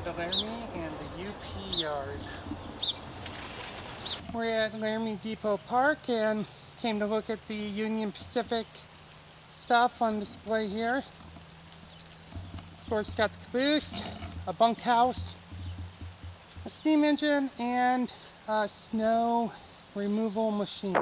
to Laramie and the UP yard. We're at Laramie Depot Park and came to look at the Union Pacific stuff on display here. Of course, it's got the caboose, a bunkhouse, a steam engine, and a snow removal machine.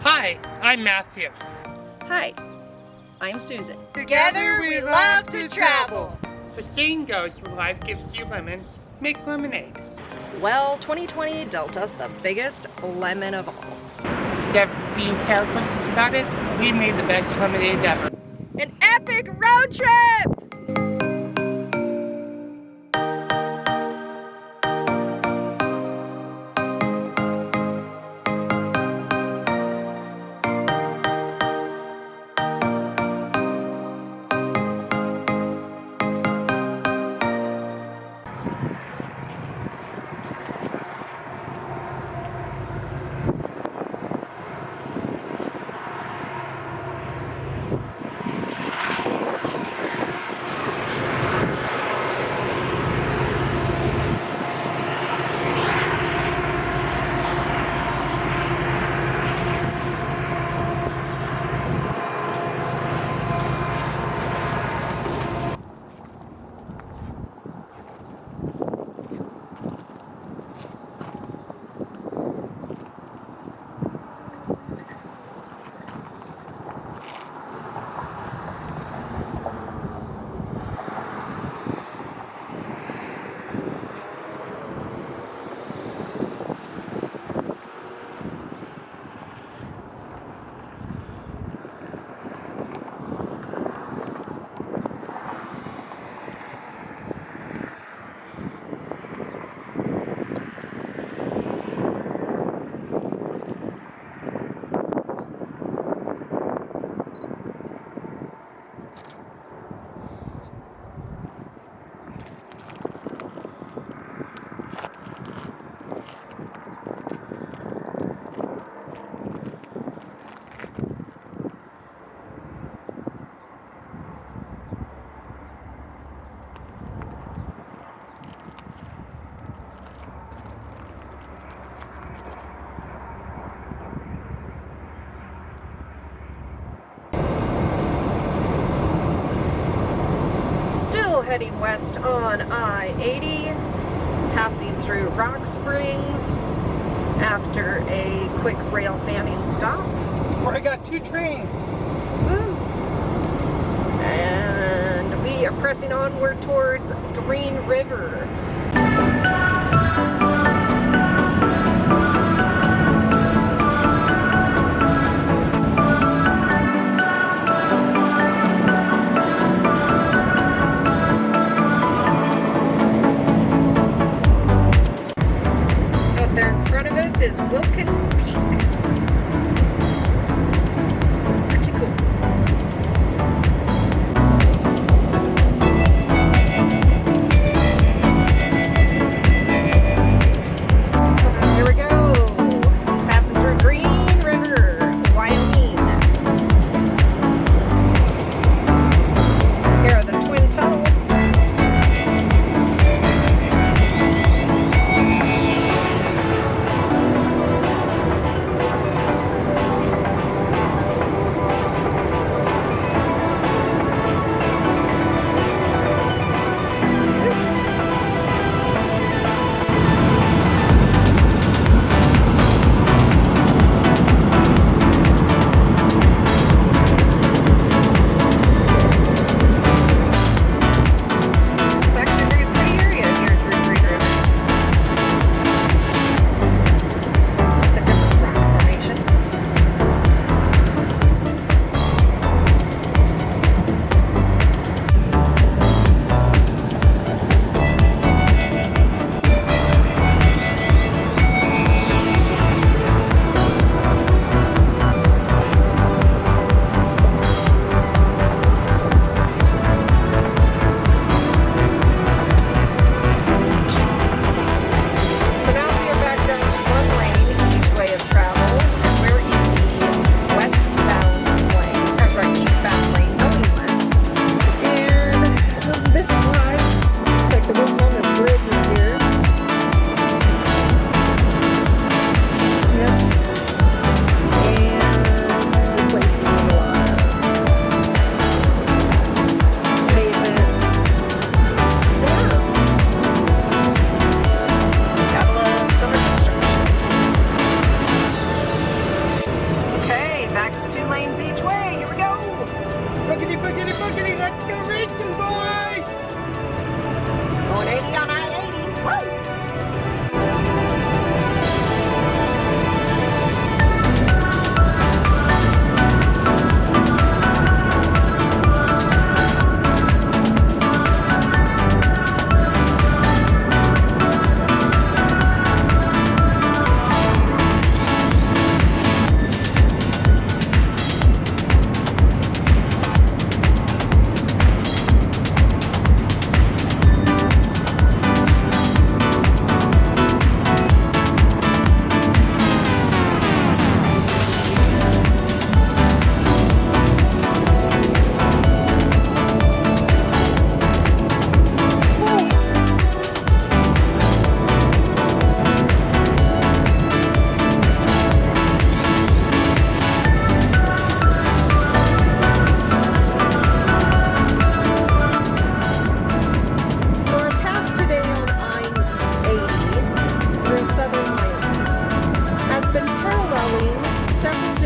Hi, I'm Matthew. Hi, I'm Susan. Together we love to travel. The saying goes, when life gives you lemons, make lemonade. Well, 2020 dealt us the biggest lemon of all. Except being sourpusses about it, we made the best lemonade ever. An epic road trip! Still heading west on I-80, passing through Rock Springs after a quick rail fanning stop. Where I got 2 trains. Woo. And we are pressing onward towards Green River. Is Wilkins Peak. Pretty cool. Here we go. Passing through Green River, Wyoming. Here are the twin tunnels.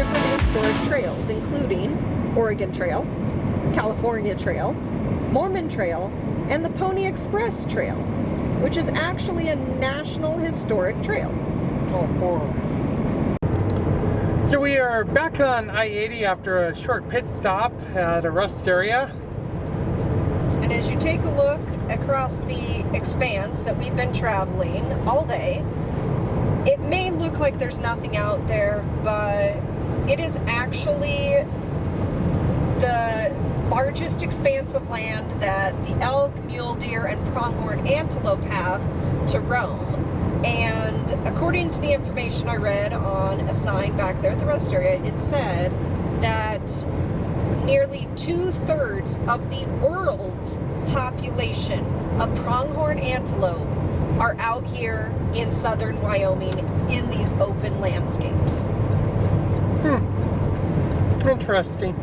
different historic trails, including Oregon Trail, California Trail, Mormon Trail, and the Pony Express Trail, which is actually a national historic trail. All four. So we are back on I-80 after a short pit stop at a rest area. And as you take a look across the expanse that we've been traveling all day, it may look like there's nothing out there, but it is actually the largest expanse of land that the elk, mule deer, and pronghorn antelope have to roam. And according to the information I read on a sign back there at the rest area, it said that nearly 2/3 of the world's population of pronghorn antelope are out here in southern Wyoming in these open landscapes. Interesting.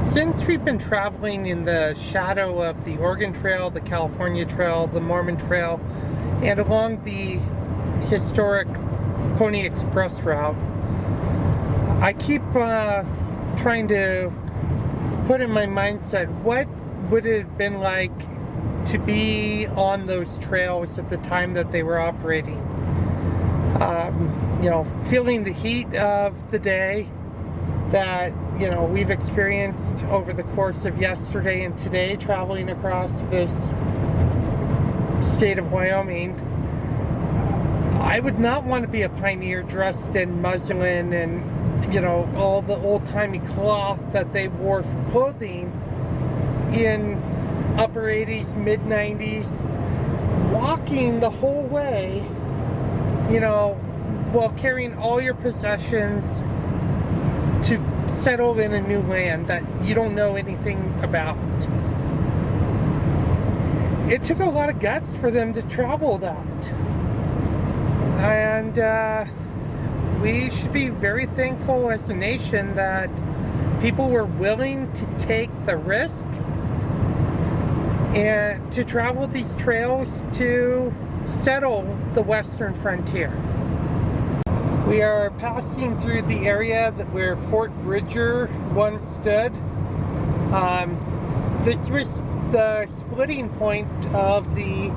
Since we've been traveling in the shadow of the Oregon Trail, the California Trail, the Mormon Trail, and along the historic Pony Express route, I keep trying to put in my mindset, what would it have been like to be on those trails at the time that they were operating? You know, feeling the heat of the day that, you know, we've experienced over the course of yesterday and today traveling across this state of Wyoming. I would not want to be a pioneer dressed in muslin and, you know, all the old-timey cloth that they wore for clothing in upper 80s, mid 90s, walking the whole way, you know, while carrying all your possessions to settle in a new land that you don't know anything about. It took a lot of guts for them to travel that. And we should be very thankful as a nation that people were willing to take the risk and to travel these trails to settle the western frontier. We are passing through the area where Fort Bridger once stood. This was the splitting point of the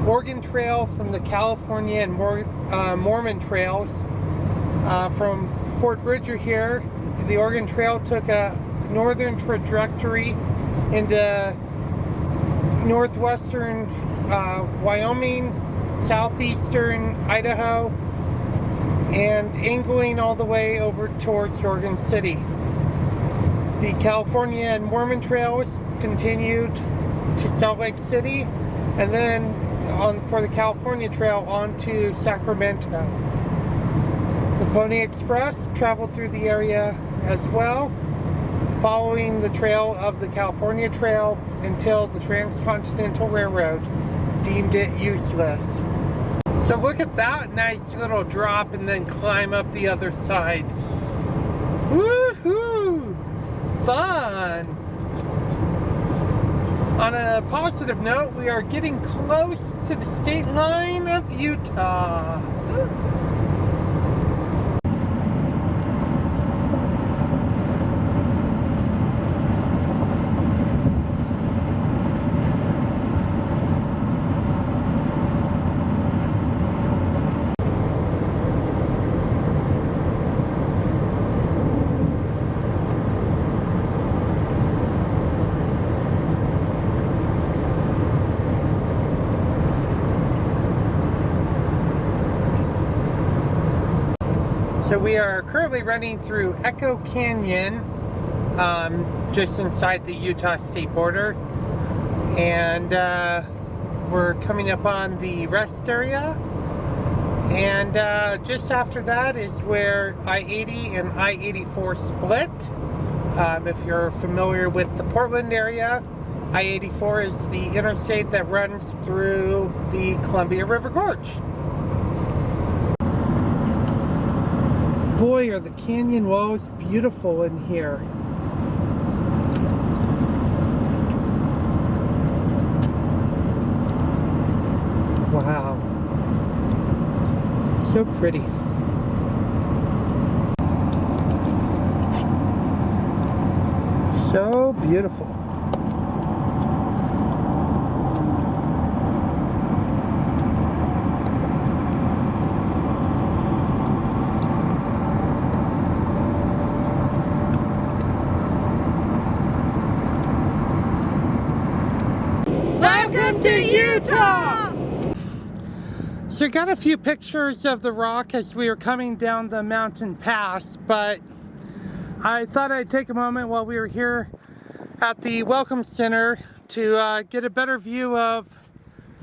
Oregon Trail from the California and Mormon trails. From Fort Bridger here, the Oregon Trail took a northern trajectory into northwestern Wyoming, southeastern Idaho, and angling all the way over towards Oregon City. The California and Mormon trails continued to Salt Lake City, and then for the California Trail on to Sacramento. The Pony Express traveled through the area as well, following the trail of the California Trail until the Transcontinental Railroad deemed it useless. So look at that nice little drop and then climb up the other side. Woohoo! Fun! On a positive note, we are getting close to the state line of Utah. So we are currently running through Echo Canyon, just inside the Utah state border, and we're coming up on the rest area, and just after that is where I-80 and I-84 split. If you're familiar with the Portland area, I-84 is the interstate that runs through the Columbia River Gorge. Boy, are the canyon walls beautiful in here. Wow. So pretty. So beautiful. Welcome to Utah! So I got a few pictures of the rock as we were coming down the mountain pass, but I thought I'd take a moment while we were here at the Welcome Center to get a better view of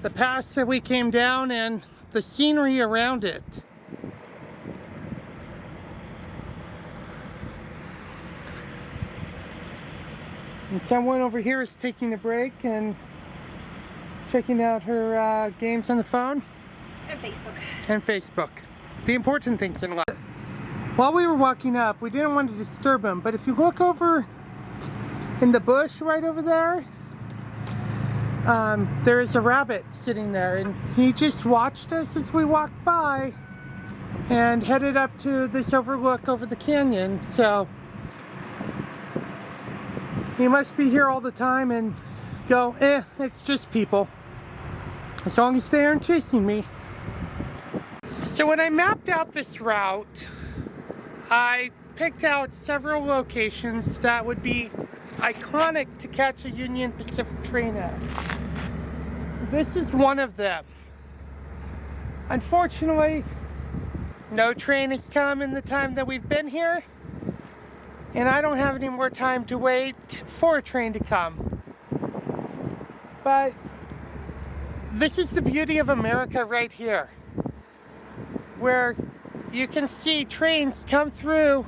the pass that we came down and the scenery around it. And someone over here is taking a break and checking out her games on the phone. And Facebook. And Facebook. The important things in life. While we were walking up, we didn't want to disturb him, but if you look over in the bush right over there, there is a rabbit sitting there, and he just watched us as we walked by and headed up to this overlook over the canyon. So he must be here all the time and go, it's just people. As long as they aren't chasing me. So when I mapped out this route, I picked out several locations that would be iconic to catch a Union Pacific train at. This is one of them. Unfortunately, no train has come in the time that we've been here, and I don't have any more time to wait for a train to come. But this is the beauty of America right here, where you can see trains come through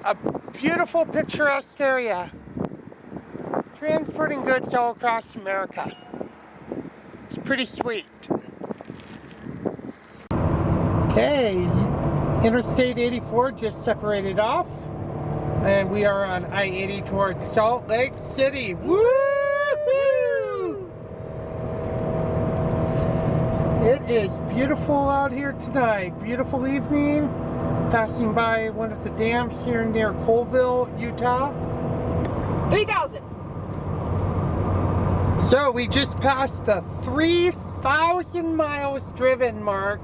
a beautiful, picturesque area, transporting goods all across America. It's pretty sweet. Okay, Interstate 84 just separated off, and we are on I-80 towards Salt Lake City. Woo-hoo! It is beautiful out here tonight. Beautiful evening. Passing by one of the dams here near Colville, Utah. 3,000. So we just passed the 3,000 miles driven mark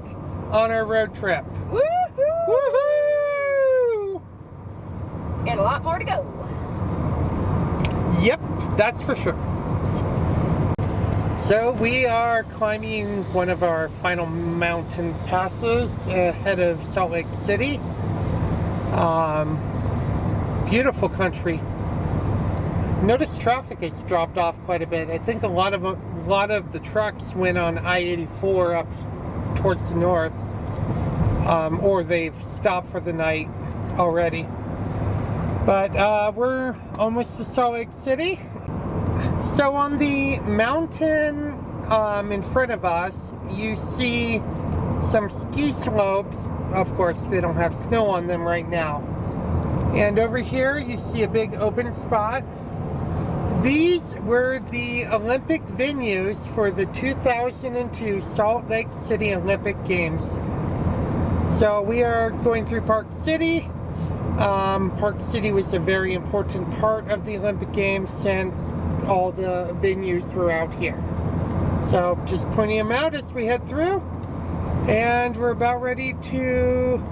on our road trip. Woohoo! Woohoo! And a lot more to go. Yep, that's for sure. So we are climbing one of our final mountain passes ahead of Salt Lake City. Beautiful country. Notice traffic has dropped off quite a bit. I think a lot of the trucks went on I-84 up towards the north, or they've stopped for the night already. But we're almost to Salt Lake City. So on the mountain in front of us, you see some ski slopes. Of course, they don't have snow on them right now. And over here, you see a big open spot. These were the Olympic venues for the 2002 Salt Lake City Olympic Games. So we are going through Park City. Park City was a very important part of the Olympic Games since all the venues were out here. So just pointing them out as we head through, and we're about ready to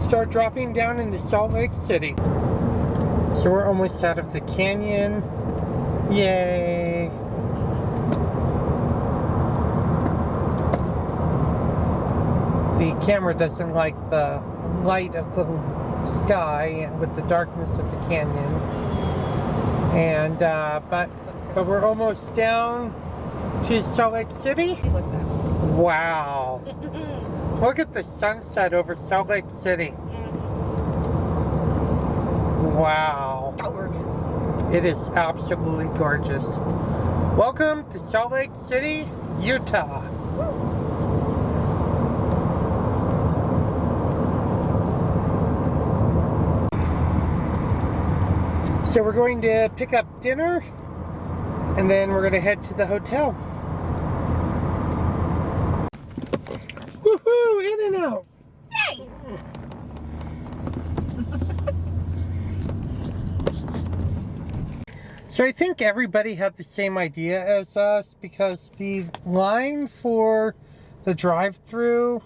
start dropping down into Salt Lake City. So we're almost out of the canyon. Yay! The camera doesn't like the light of the sky with the darkness of the canyon, and but we're almost down to Salt Lake City. Wow! Look at the sunset over Salt Lake City. Wow! Gorgeous. It is absolutely gorgeous. Welcome to Salt Lake City, Utah. So we're going to pick up dinner, and then we're going to head to the hotel. Woohoo! In and out. So I think everybody had the same idea as us because the line for the drive-through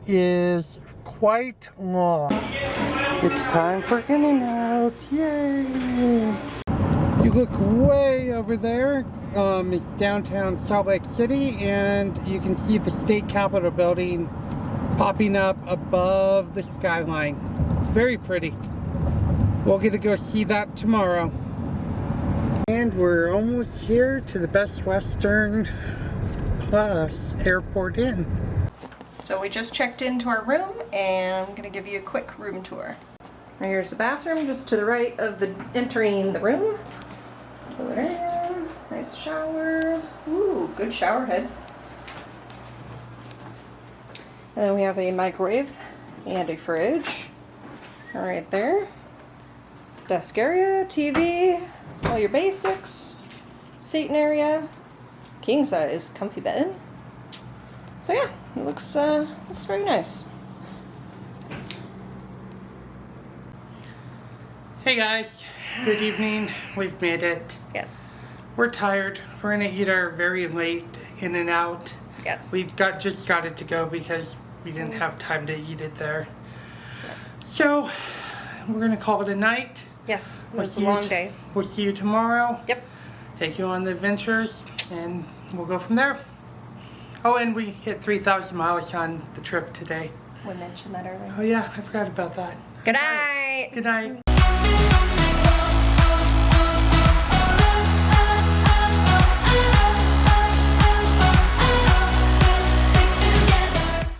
is quite long. It's time for In-N-Out, yay! You look way over there, it's downtown Salt Lake City, and you can see the state capitol building popping up above the skyline. Very pretty. We'll get to go see that tomorrow. And we're almost here to the Best Western Plus Airport Inn. So we just checked into our room and I'm gonna give you a quick room tour. Right here's the bathroom, just to the right of the entering the room. Toilet in, nice shower. Ooh, good shower head. And then we have a microwave and a fridge. Right there. Desk area, TV, all your basics, seating area, king size comfy bed. So yeah, it looks very nice. Hey guys, good evening. We've made it. Yes. We're tired. We're gonna eat our very late In-N-Out. Yes. We just got it to go because we didn't have time to eat it there. So we're gonna call it a night. Yes. It We'll was a see you long day. We'll see you tomorrow. Yep. Take you on the adventures, and we'll go from there. Oh, and we hit 3,000 miles on the trip today. We mentioned that earlier. Oh yeah, I forgot about that. Good night. Good night.